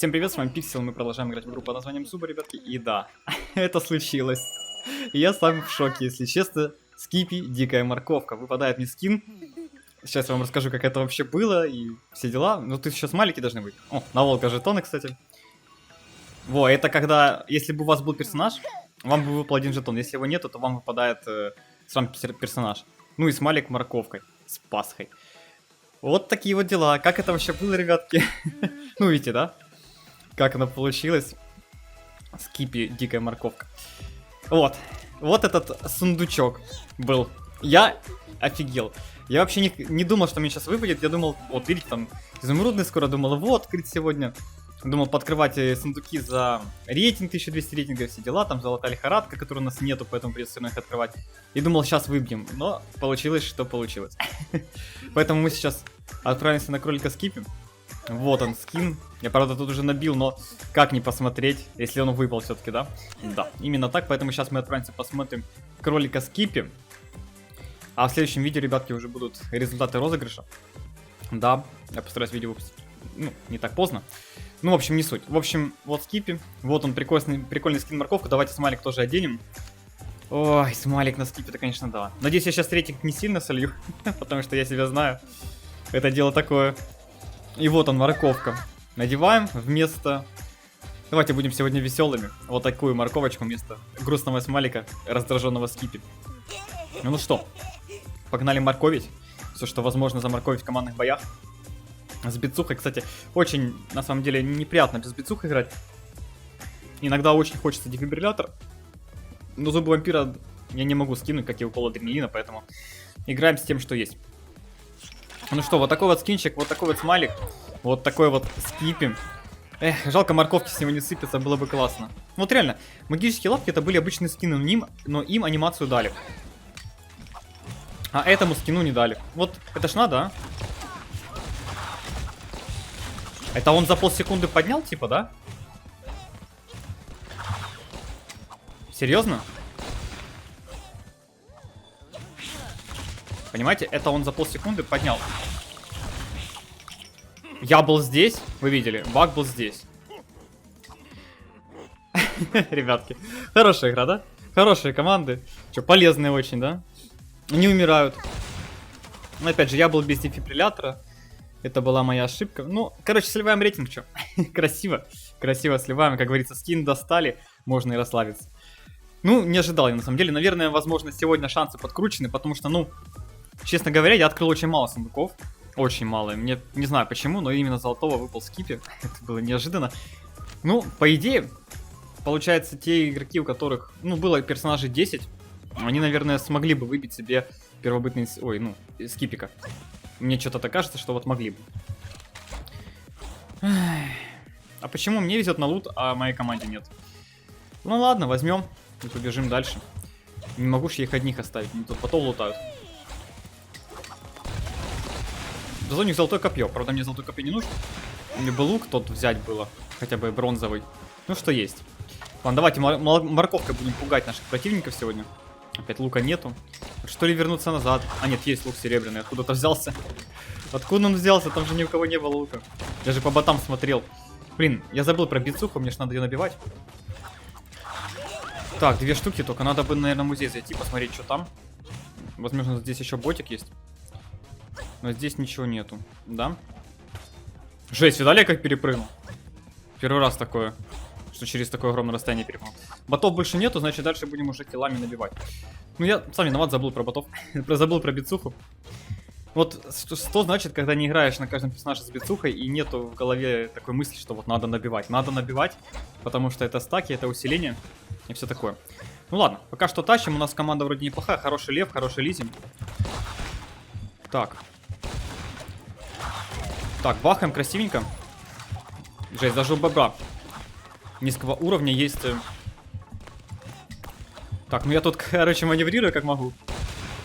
Всем привет, с вами Пиксел, мы продолжаем играть в игру под названием Зубы, ребятки, и да, это случилось. Я сам в шоке, если честно. Скипи, дикая морковка, выпадает мне скин. Сейчас я вам расскажу, как это вообще было и все дела. Ну, тут сейчас малики должны быть. О, на волка жетоны, кстати. Во, это когда, если бы у вас был персонаж, вам бы выпал один жетон. Если его нету, то вам выпадает сам персонаж. Ну и смайлик морковкой, с Пасхой. Вот такие вот дела. Как это вообще было, ребятки? Ну, видите, да? Как оно получилось. Скипи, дикая морковка. Вот. Вот этот сундучок был. Я офигел. Я вообще не думал, что мне сейчас выпадет. Я думал, вот видите, там изумрудный скоро. Думал, его открыть сегодня. Думал подкрывать сундуки за рейтинг, 1200 рейтингов, все дела. Там золотая лихорадка, которой у нас нету, поэтому придется их открывать. И думал, сейчас выбьем. Но получилось, что получилось. Поэтому мы сейчас отправимся на кролика Скипи. Вот он, скин. Я, правда, тут уже набил, но как не посмотреть, если он выпал все-таки, да? Да, именно так, поэтому сейчас мы отправимся, посмотрим кролика Скипи. А в следующем видео, ребятки, уже будут результаты розыгрыша. Да, я постараюсь видео выпустить, ну, не так поздно. Ну, в общем, не суть. В общем, вот Скипи. Вот он, прикольный скин морковка. Давайте смайлик тоже оденем. Ой, смайлик на Скипи, это, конечно, да. Надеюсь, я сейчас рейтинг не сильно солью, потому что я себя знаю. Это дело такое. И вот он, морковка. Надеваем вместо... Давайте будем сегодня веселыми. Вот такую морковочку вместо грустного смайлика, раздраженного Скипи. Ну что, погнали морковить. Все, что возможно заморковить в командных боях. С бицухой, кстати, очень, на самом деле, неприятно без бицух играть. Иногда очень хочется дефибриллятор. Но зубы вампира я не могу скинуть, как и укол адреналина, поэтому играем с тем, что есть. Ну что, вот такой вот скинчик, вот такой вот смайлик, вот такой вот Скипи. Эх, жалко, морковки с него не сыпятся, было бы классно. Вот реально, магические лапки это были обычные скины, но им анимацию дали. А этому скину не дали. Вот, это ж надо, а? Это он за полсекунды поднял, типа, да? Серьезно? Понимаете, это он за полсекунды поднял. Я был здесь, вы видели, баг был здесь. Ребятки, хорошая игра, да? Хорошие команды. Че, полезные очень, да? Не умирают. Но опять же, я был без дефибриллятора. Это была моя ошибка. Ну, короче, сливаем рейтинг, что? Красиво. Красиво сливаем. Как говорится, скин достали, можно и расслабиться. Ну, не ожидал я, на самом деле. Наверное, возможно, сегодня шансы подкручены, потому что, ну, честно говоря, я открыл очень мало сундуков. Очень мало. Мне не знаю почему, но именно золотого выпал Скипи. Это было неожиданно. Ну, по идее, получается, те игроки, у которых, ну, было персонажей 10, они, наверное, смогли бы выбить себе первобытный... Ой, ну, Скипика. Мне что-то так кажется, что вот могли бы. А почему мне везет на лут, а моей команде нет? Ну ладно, возьмем и побежим дальше. Не могу ж я их одних оставить, они тут потом лутают. Зато у них золотое копье. Правда, мне золотое копье не нужно. Мне бы лук тот взять было. Хотя бы бронзовый. Ну, что есть. Ладно, давайте морковкой будем пугать наших противников сегодня. Опять лука нету. Что ли вернуться назад? А нет, есть лук серебряный. Откуда-то взялся. Откуда он взялся? Там же ни у кого не было лука. Я же по ботам смотрел. Блин, я забыл про бицуху. Мне же надо ее набивать. Так, 2 штуки только. Надо бы, наверное, в музей зайти, посмотреть, что там. Возможно, здесь еще ботик есть. Но здесь ничего нету, да? Жесть, видали, я как перепрыгнул? Первый раз такое, что через такое огромное расстояние перепрыгнул. Ботов больше нету, значит дальше будем уже киллами набивать. Ну я сам виноват, забыл про ботов. Забыл про бицуху. Вот что значит, когда не играешь на каждом персонаже с бицухой и нету в голове такой мысли, что вот надо набивать. Надо набивать, потому что это стаки, это усиление и все такое. Ну ладно, пока что тащим, у нас команда вроде неплохая. Хороший лев, хороший лизим. Так. Так, бахаем красивенько. Жесть, даже у бобра низкого уровня есть... Так, ну я тут, короче, маневрирую как могу.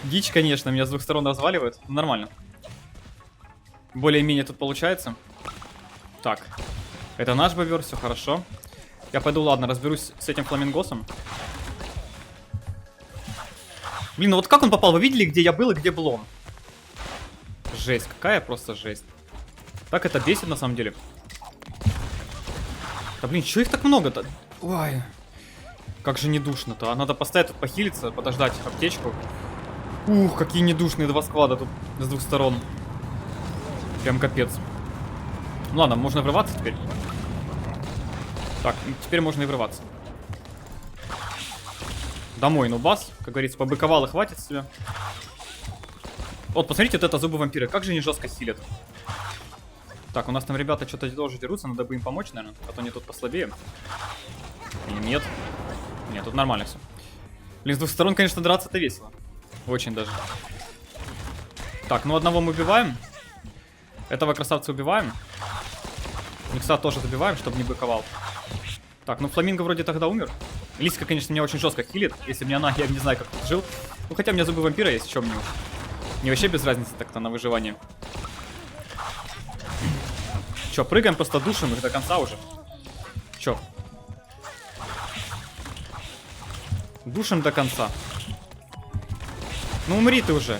Дичь, конечно, меня с двух сторон разваливает. Нормально. Более-менее тут получается. Так, это наш бобер, все хорошо. Я пойду, ладно, разберусь с этим фламингосом. Блин, ну вот как он попал? Вы видели, где я был и где был он? Жесть, какая просто жесть. Так это бесит на самом деле. Да блин, чё их так много-то? Ой. Как же не душно-то. А надо поставить тут похилиться, подождать аптечку. Ух, какие недушные два склада тут с двух сторон. Прям капец. Ну ладно, можно врываться теперь. Так, теперь можно и врываться. Домой, ну бас, как говорится, побыковал и хватит с тебя. Вот, посмотрите, вот это зубы вампира, как же они жестко хилят. Так, у нас там ребята что-то тоже дерутся, надо бы им помочь, наверное, а то они тут послабее. Или нет? Нет, тут нормально все. Блин, с двух сторон, конечно, драться-то весело. Очень даже. Так, ну одного мы убиваем. Этого красавца убиваем. Никса тоже добиваем, чтобы не быковал. Так, ну Фламинго вроде тогда умер. Лиска, конечно, меня очень жестко хилит. Если бы не она, я не знаю, как тут жил. Ну, хотя у меня зубы вампира есть, что мне уж. Не вообще без разницы так-то на выживание. Че, прыгаем, просто душим их до конца уже. Че? Душим до конца. Ну, умри ты уже.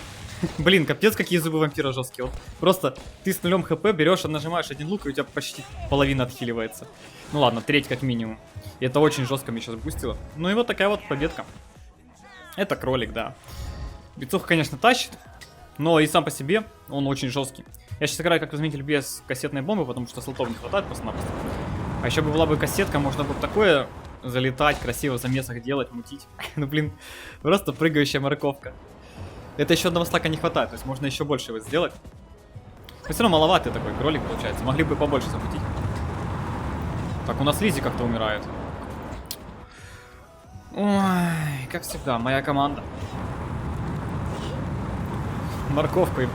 Блин, капец, какие зубы вампира жесткие. Вот просто ты с 0 хп берешь, нажимаешь один лук, и у тебя почти половина отхиливается. Ну ладно, треть как минимум. И это очень жестко мне сейчас бустило. Ну и вот такая вот победка. Это кролик, да. Бицуха, конечно, тащит, но и сам по себе он очень жесткий. Я сейчас играю как разменитель без кассетной бомбы, потому что слотов не хватает просто-напросто. А еще бы была бы кассетка, можно было бы такое залетать, красиво в замесах делать, мутить. Ну блин, просто прыгающая морковка. Это еще одного стака не хватает, то есть можно еще больше его сделать. Но все равно маловатый такой кролик получается, могли бы побольше замутить. Так, у нас Лизи как-то умирает. Ой, как всегда, моя команда. Морковкой.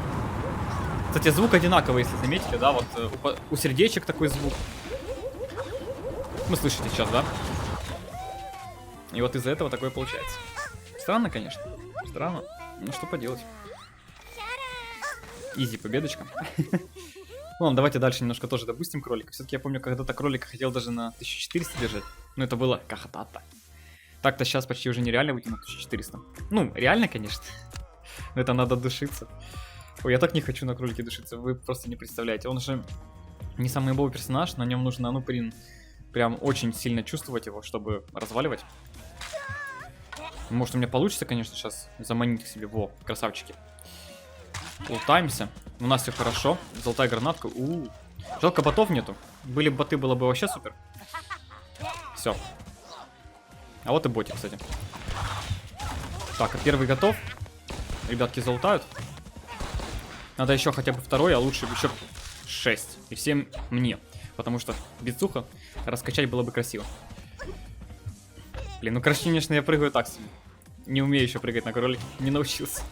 Кстати, звук одинаковый, если заметили, да, вот у сердечек такой звук. Вы слышите сейчас, да? И вот из-за этого такое получается. Странно, конечно. Странно. Ну что поделать. Изи победочка. Ладно, давайте дальше немножко тоже допустим кролика. Все-таки я помню, когда-то кролика хотел даже на 1400 держать. Но это было кахатата. Так-то сейчас почти уже нереально выйти на 1400. Ну, реально, конечно. Но это надо душиться. Ой, я так не хочу на кролике душиться. Вы просто не представляете. Он же не самый бовый персонаж. На нем нужно, ну, блин, прям очень сильно чувствовать его, чтобы разваливать. Может, у меня получится, конечно, сейчас заманить к себе. Во, красавчики. Ултаемся. У нас все хорошо. Золотая гранатка. Жалко, ботов нету. Были бы боты, было бы вообще супер. Все. А вот и ботик, кстати. Так, а первый готов. Ребятки залутают. Надо еще хотя бы второй, а лучше еще 6. И всем мне. Потому что бицуха раскачать было бы красиво. Блин, ну конечно, я прыгаю так себе. Не умею еще прыгать на кролике. Не научился.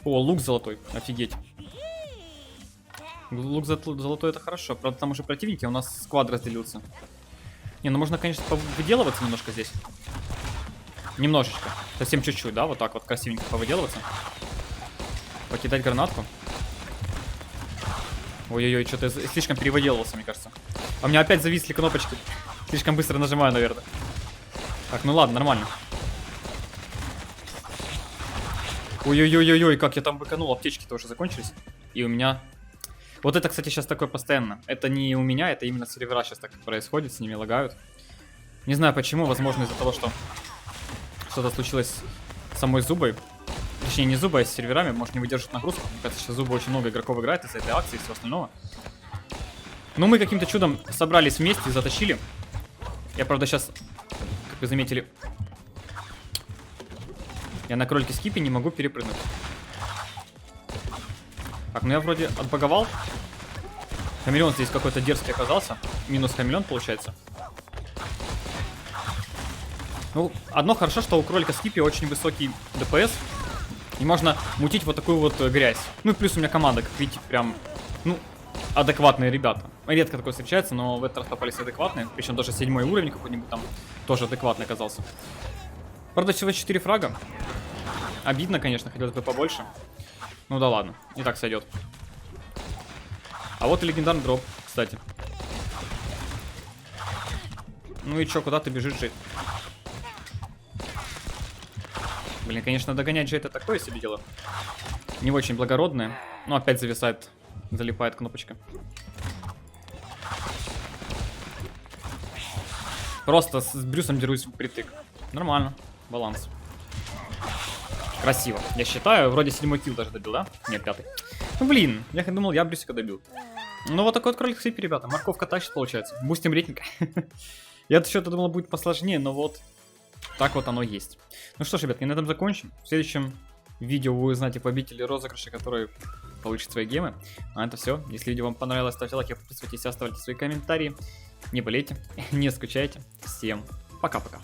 О, лук золотой. Офигеть. Лук золотой это хорошо. Правда, там уже противники, у нас сквад разделился. Не, ну можно, конечно, повыделываться немножко здесь. Немножечко. Совсем чуть-чуть, да? Вот так вот красивенько повыделываться. Покидать гранатку. Ой-ой-ой, что-то я слишком перевыделывался, мне кажется. А у меня опять зависли кнопочки. Слишком быстро нажимаю, наверное. Так, ну ладно, нормально. Ой-ой-ой-ой, как я там выканул, аптечки тоже закончились. И у меня... Вот это, кстати, сейчас такое постоянно. Это не у меня, это именно с сервера сейчас так происходит, с ними лагают. Не знаю почему, возможно из-за того, что что-то случилось с самой Зубой. Точнее, не Зубой, а с серверами, может не выдержит нагрузку. Мне кажется, сейчас Зуба очень много игроков играет из-за этой акции и всего остального. Но мы каким-то чудом собрались вместе и затащили. Я, правда, сейчас, как вы заметили... Я на кролике скипе не могу перепрыгнуть. Так, ну я вроде отбаговал. Хамелеон здесь какой-то дерзкий оказался. Минус хамелеон получается. Ну, одно хорошо, что у кролика скипе очень высокий ДПС. И можно мутить вот такую вот грязь. Ну и плюс у меня команда, как видите, прям, ну, адекватные ребята. Редко такое встречается, но в этот раз попались адекватные. Причем даже 7-й уровень какой-нибудь там тоже адекватный оказался. Правда, всего 4 фрага. Обидно, конечно, хотелось бы побольше. Ну да ладно, и так сойдет. А вот и легендарный дроп, кстати. Ну и чё, куда ты бежишь, Джейд? Блин, конечно, догонять Джейд это такое себе дело. Не очень благородное. Но опять зависает, залипает кнопочка. Просто с Брюсом дерусь впритык. Нормально. Баланс. Красиво. Я считаю, вроде 7-й килл даже добил, да? Нет, 5-й. Ну блин, я думал, я Брюсика добил. Ну вот такой вот кролик хиппи, ребята. Морковка тащит, получается. Бустим рейтинг. Я что-то думал, будет посложнее, но вот так вот оно есть. Ну что ж, ребятки, на этом закончим. В следующем видео вы узнаете победителей розыгрыша, который получит свои гемы. А это все. Если видео вам понравилось, ставьте лайки, подписывайтесь, оставляйте свои комментарии. Не болейте, не скучайте. Всем пока-пока.